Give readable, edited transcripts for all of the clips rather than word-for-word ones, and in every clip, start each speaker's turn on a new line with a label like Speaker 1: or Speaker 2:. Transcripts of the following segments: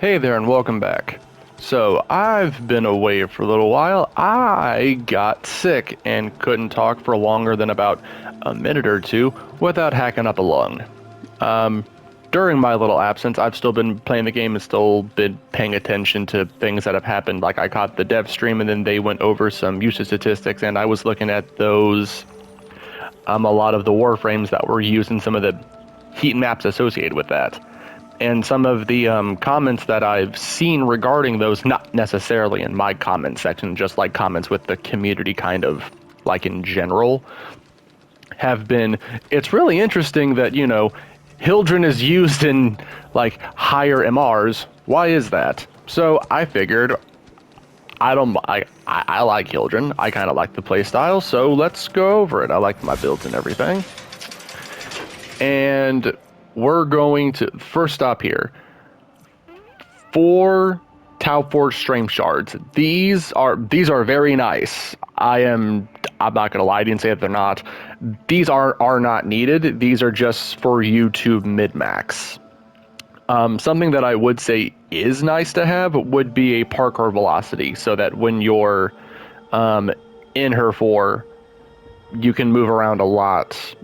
Speaker 1: Hey there and welcome back. So, I've been away for a little while. I got sick and couldn't talk for longer than about a minute or two without hacking up a lung. During my little absence, I've still been playing the game and still been paying attention to things that have happened. Like, I caught the dev stream and then they went over some usage statistics, and I was looking at those, a lot of the Warframes that were used in some of the heat maps associated with that. And some of the comments that I've seen regarding those, not necessarily in my comment section, just like comments with the community kind of like in general, have been, it's really interesting that, Hildryn is used in like higher MRs. Why is that? So I figured I like Hildryn. I kind of like the playstyle, so let's go over it. I like my builds and everything. And we're going to first stop here. 4 Tau Forge Stream Shards. These are very nice. I'm not gonna lie to you and say that they're not. These are not needed. These are just for you to min-max. Something that I would say is nice to have would be a parkour velocity, so that when you're in her 4, you can move around a lot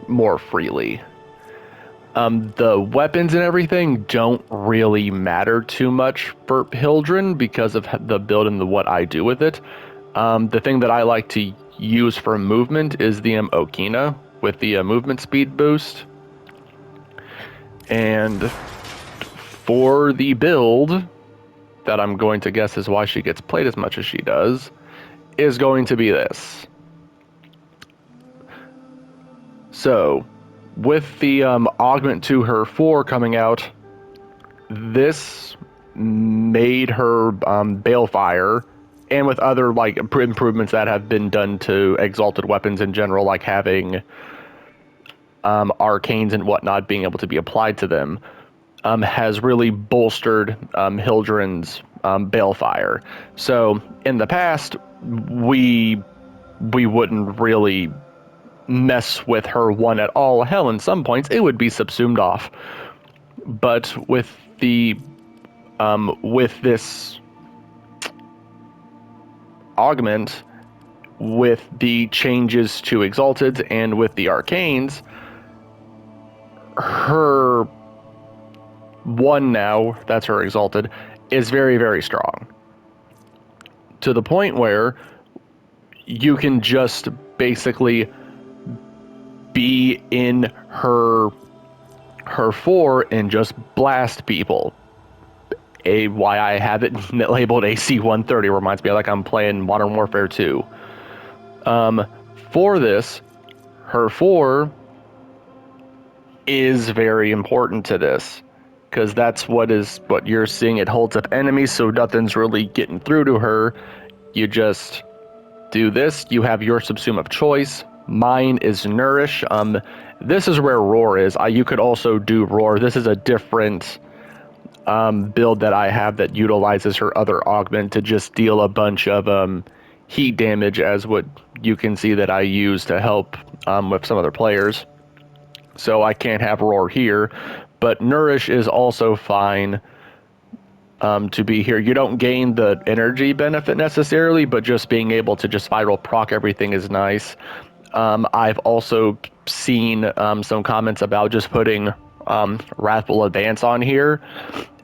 Speaker 1: more freely. The weapons and everything don't really matter too much for Hildryn because of the build and what I do with it. The thing that I like to use for movement is the Okina with the movement speed boost. And for the build that I'm going to guess is why she gets played as much as she does, is going to be this. So, with the augment to her 4 coming out, this made her Balefire, and with other like improvements that have been done to exalted weapons in general, like having arcanes and whatnot being able to be applied to them, has really bolstered Hildryn's Balefire. So in the past, we wouldn't really mess with her 1 at all. Hell, in some points it would be subsumed off. But with the with this augment, with the changes to exalted and with the arcanes, her 1 now, that's her exalted, is very, very strong. To the point where you can just basically be in her 4 and just blast people. Why I have it labeled AC-130 reminds me like I'm playing Modern Warfare 2. For this, her 4 is very important to this, because that's what you're seeing. It holds up enemies, so nothing's really getting through to her. You just do this. You have your subsume of choice. Mine is Nourish. This is where Roar is. You could also do Roar. This is a different build that I have that utilizes her other augment to just deal a bunch of heat damage, as what you can see that I use to help with some other players. So I can't have Roar here, but Nourish is also fine to be here. You don't gain the energy benefit necessarily, but just being able to just viral proc everything is nice. I've also seen some comments about just putting Wrathful Advance on here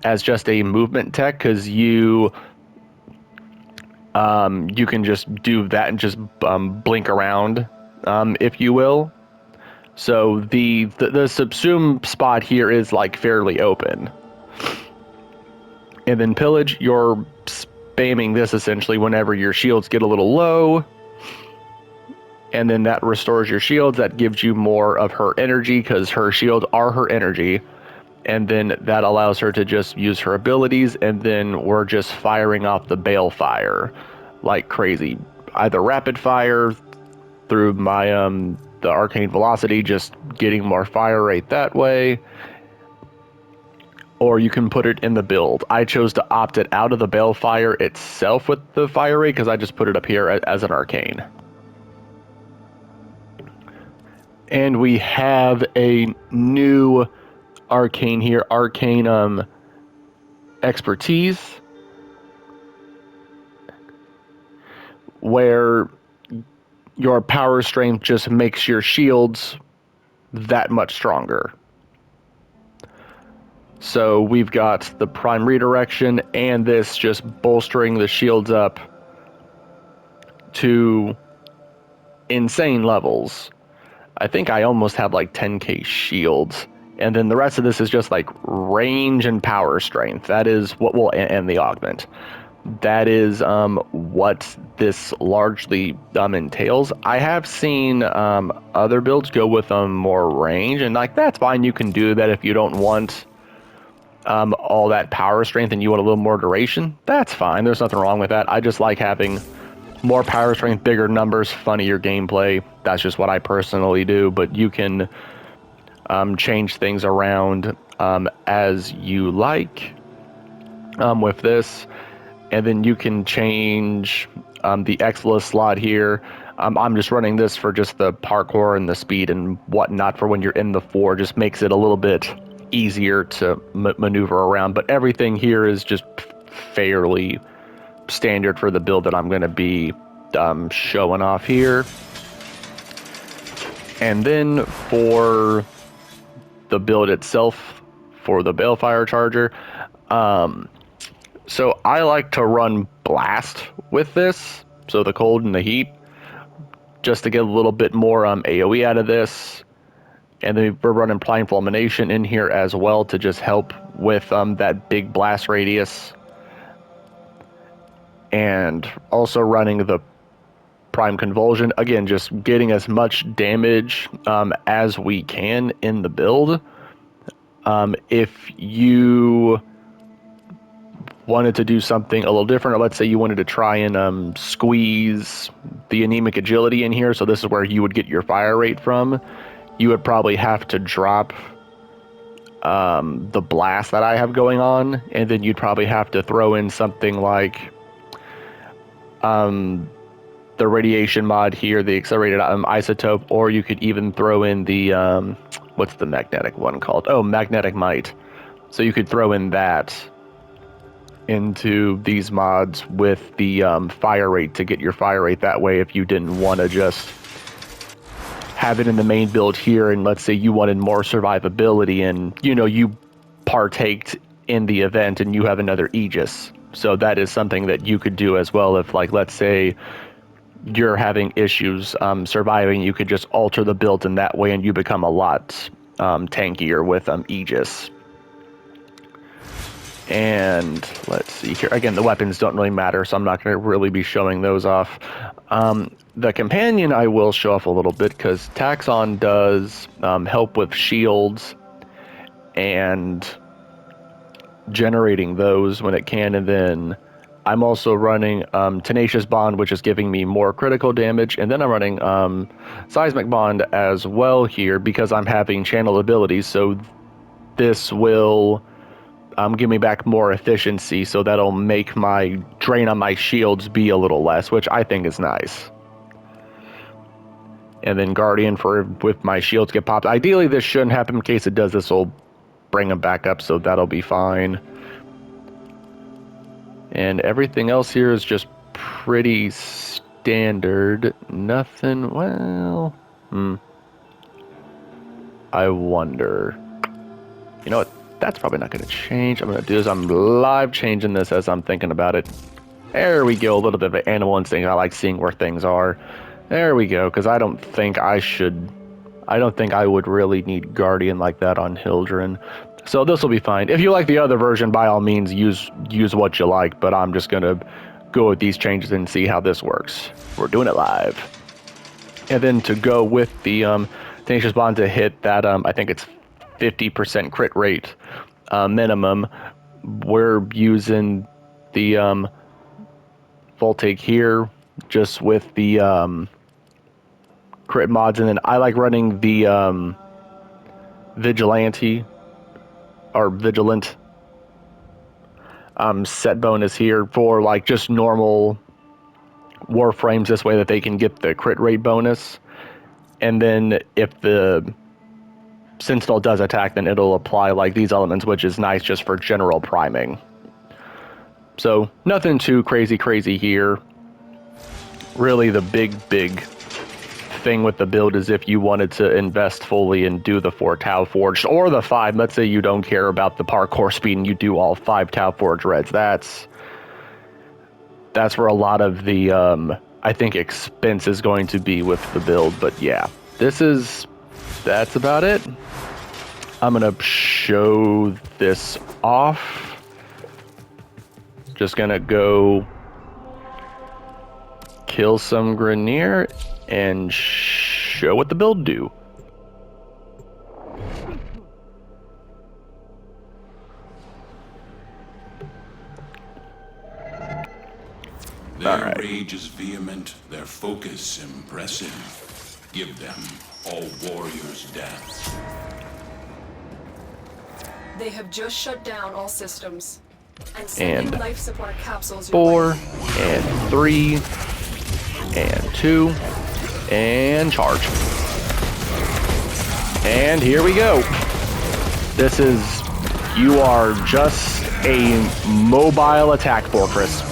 Speaker 1: as just a movement tech, because you can just do that and just blink around, if you will. So the subsume spot here is like fairly open. And then Pillage, you're spamming this essentially whenever your shields get a little low. And then that restores your shields. That gives you more of her energy, because her shields are her energy. And then that allows her to just use her abilities. And then we're just firing off the Balefire like crazy. Either rapid fire through my the arcane velocity, just getting more fire rate that way, or you can put it in the build. I chose to opt it out of the Balefire itself with the fire rate, because I just put it up here as an arcane. And we have a new arcane here, arcane expertise, where your power strength just makes your shields that much stronger. So we've got the prime redirection and this just bolstering the shields up to insane levels. I think I almost have like 10k shields. And then the rest of this is just like range and power strength. That is what will end the augment. That is what this largely entails. I have seen other builds go with more range, and like that's fine. You can do that if you don't want all that power strength and you want a little more duration. That's fine. There's nothing wrong with that. I just like having more power strength, bigger numbers, funnier gameplay. That's just what I personally do. But you can change things around as you like with this. And then you can change the Exila slot here. I'm just running this for just the parkour and the speed and whatnot for when you're in the floor. Just makes it a little bit easier to maneuver around. But everything here is just fairly standard for the build that I'm going to be showing off here. And then for the build itself, for the Balefire charger, so I like to run blast with this, so the cold and the heat, just to get a little bit more AoE out of this. And then we're running Prime Fulmination in here as well to just help with that big blast radius. And also running the Prime Convulsion, again, just getting as much damage as we can in the build. If you wanted to do something a little different, or let's say you wanted to try and squeeze the anemic agility in here, so this is where you would get your fire rate from, you would probably have to drop the blast that I have going on, and then you'd probably have to throw in something like the radiation mod here, the accelerated isotope, or you could even throw in the what's the magnetic one called? Oh, magnetic might. So you could throw in that into these mods with the fire rate to get your fire rate that way if you didn't want to just have it in the main build here, and let's say you wanted more survivability and you partaked in the event and you have another Aegis. So that is something that you could do as well if, like, let's say you're having issues surviving, you could just alter the build in that way and you become a lot tankier with Aegis. And let's see here. Again, the weapons don't really matter, so I'm not going to really be showing those off. The companion I will show off a little bit, because Taxon does help with shields and generating those when it can. And then I'm also running Tenacious Bond, which is giving me more critical damage. And then I'm running Seismic Bond as well here, because I'm having channel abilities. So this will give me back more efficiency, so that'll make my drain on my shields be a little less, which I think is nice. And then Guardian for if my shields get popped. Ideally, this shouldn't happen. In case it does, this will bring them back up, so that'll be fine. And everything else here is just pretty standard. Nothing, well, I wonder. You know what? That's probably not going to change. I'm going to do is I'm live changing this as I'm thinking about it. There we go. A little bit of an animal instinct. I like seeing where things are. There we go. Because I don't think I would really need Guardian like that on Hildryn. So this will be fine. If you like the other version, by all means, use what you like. But I'm just going to go with these changes and see how this works. We're doing it live. And then to go with the Tenacious Bond to hit that, I think it's 50% crit rate minimum, we're using the Voltaic here just with the crit mods. And then I like running the Vigilante or Vigilant set bonus here for like just normal Warframes, this way that they can get the crit rate bonus. And then if the Sentinel does attack, then it'll apply like these elements, which is nice just for general priming. So nothing too crazy here. Really the big thing with the build is if you wanted to invest fully and do the 4 Tau Forged or the 5, let's say you don't care about the parkour speed and you do all 5 Tau Forged Reds. That's where a lot of the I think expense is going to be with the build. But yeah, that's about it. I'm gonna show this off. Just gonna go kill some Grenier and show what the build do.
Speaker 2: Their rage is vehement, their focus impressive. Give them all warriors' death.
Speaker 3: They have just shut down all systems.
Speaker 1: And
Speaker 3: life support capsules
Speaker 1: 4 and 3 and 2 and charge. And here we go. This is, you are just a mobile attack fortress.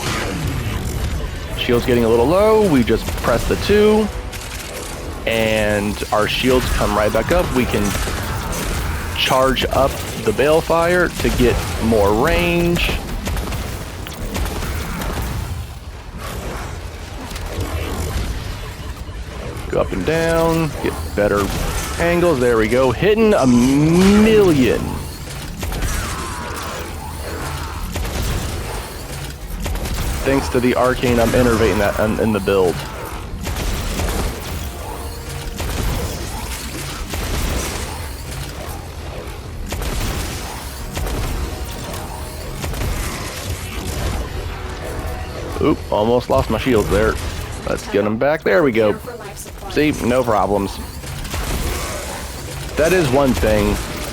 Speaker 1: Shield's getting a little low. We just press the 2 and our shields come right back up. We can charge up the Balefire to get more range. Go up and down, get better angles. There we go. Hitting 1,000,000. Thanks to the arcane, I'm innovating that in the build. Oop, almost lost my shields there. Let's get them back. There we go. See, no problems. That is one thing,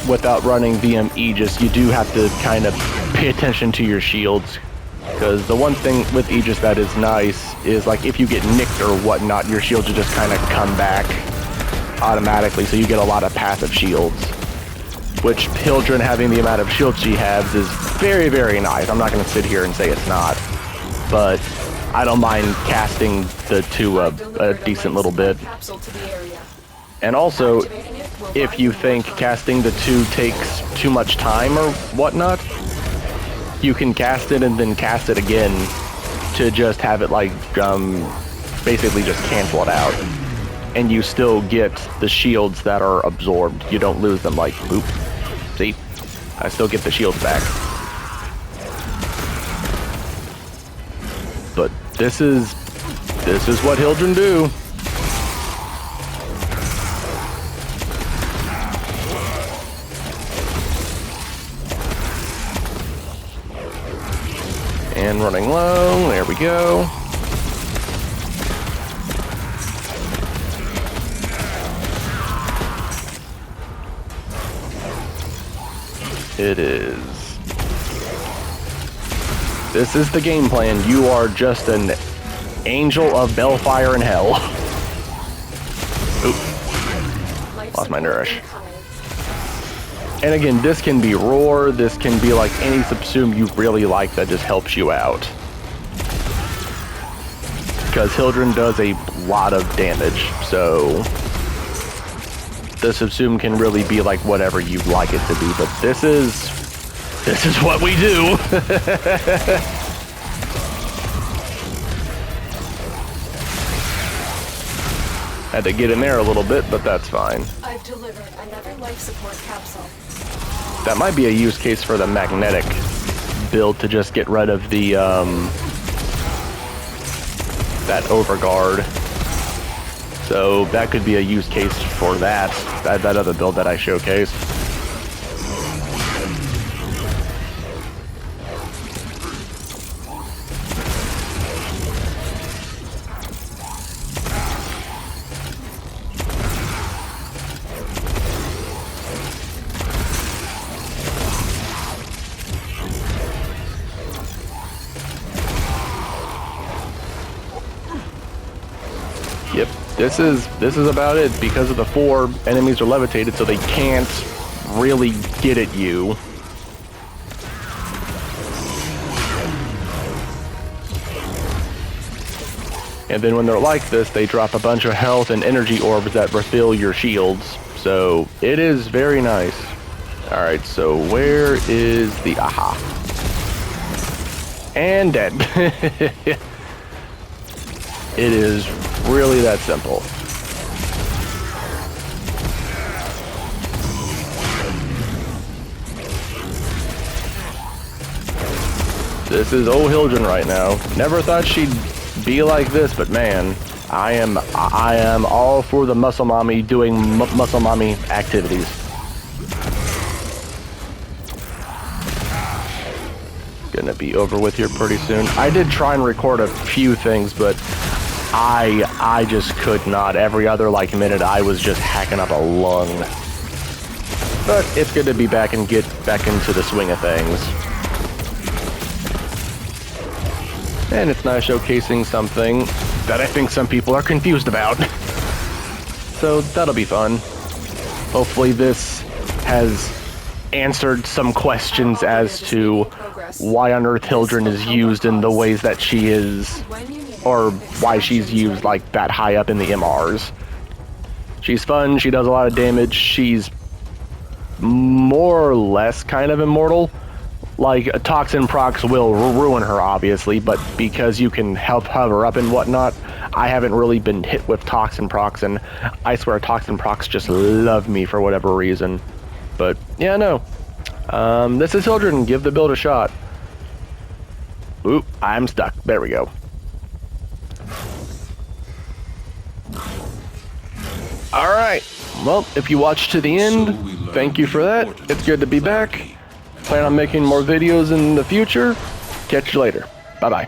Speaker 1: without running VM Aegis, you do have to kind of pay attention to your shields. Because the one thing with Aegis that is nice is, like, if you get nicked or whatnot, your shields will just kind of come back automatically, so you get a lot of passive shields. Which Hildryn, having the amount of shields she has, is very, very nice. I'm not going to sit here and say it's not. But I don't mind casting the 2 a decent little bit. And also, if you think casting the 2 takes too much time or whatnot, you can cast it and then cast it again to just have it, like, basically just cancel it out. And you still get the shields that are absorbed. You don't lose them, like, oop. See? I still get the shields back. But this is what Hildryn do. And running low, there we go. It is. This is the game plan. You are just an angel of Balefire in hell. Oop. Lost my nourish. And again, this can be roar, this can be like any subsume you really like that just helps you out. Because Hildryn does a lot of damage, so the subsume can really be like whatever you like it to be, but this is what we do. Had to get in there a little bit, but that's fine.
Speaker 3: I've delivered another life support capsule.
Speaker 1: That might be a use case for the magnetic build to just get rid of the that overguard. So that could be a use case for that other build that I showcased. Yep, this is about it. Because of the 4, enemies are levitated, so they can't really get at you. And then when they're like this, they drop a bunch of health and energy orbs that refill your shields. So it is very nice. Alright, so where is the aha? And dead. It is really that simple. This is old Hildryn right now. Never thought she'd be like this, but man, I am all for the muscle mommy doing muscle mommy activities. Gonna be over with here pretty soon. I did try and record a few things, but I just could not. Every other like minute I was just hacking up a lung. But it's good to be back and get back into the swing of things. And it's nice showcasing something that I think some people are confused about. So that'll be fun. Hopefully this has answered some questions as to why on earth Hildryn is used in the ways that she is, or why she's used like that high up in the MRs. She's fun, she does a lot of damage, she's more or less kind of immortal. Like, toxin procs will ruin her, obviously, but because you can help hover up and whatnot, I haven't really been hit with toxin procs, and I swear toxin procs just love me for whatever reason. But, yeah, no. This is Hildryn, give the build a shot. Oop, I'm stuck. There we go. Alright, well, if you watched to the end, thank you for that. It's good to be back. Plan on making more videos in the future. Catch you later. Bye-bye.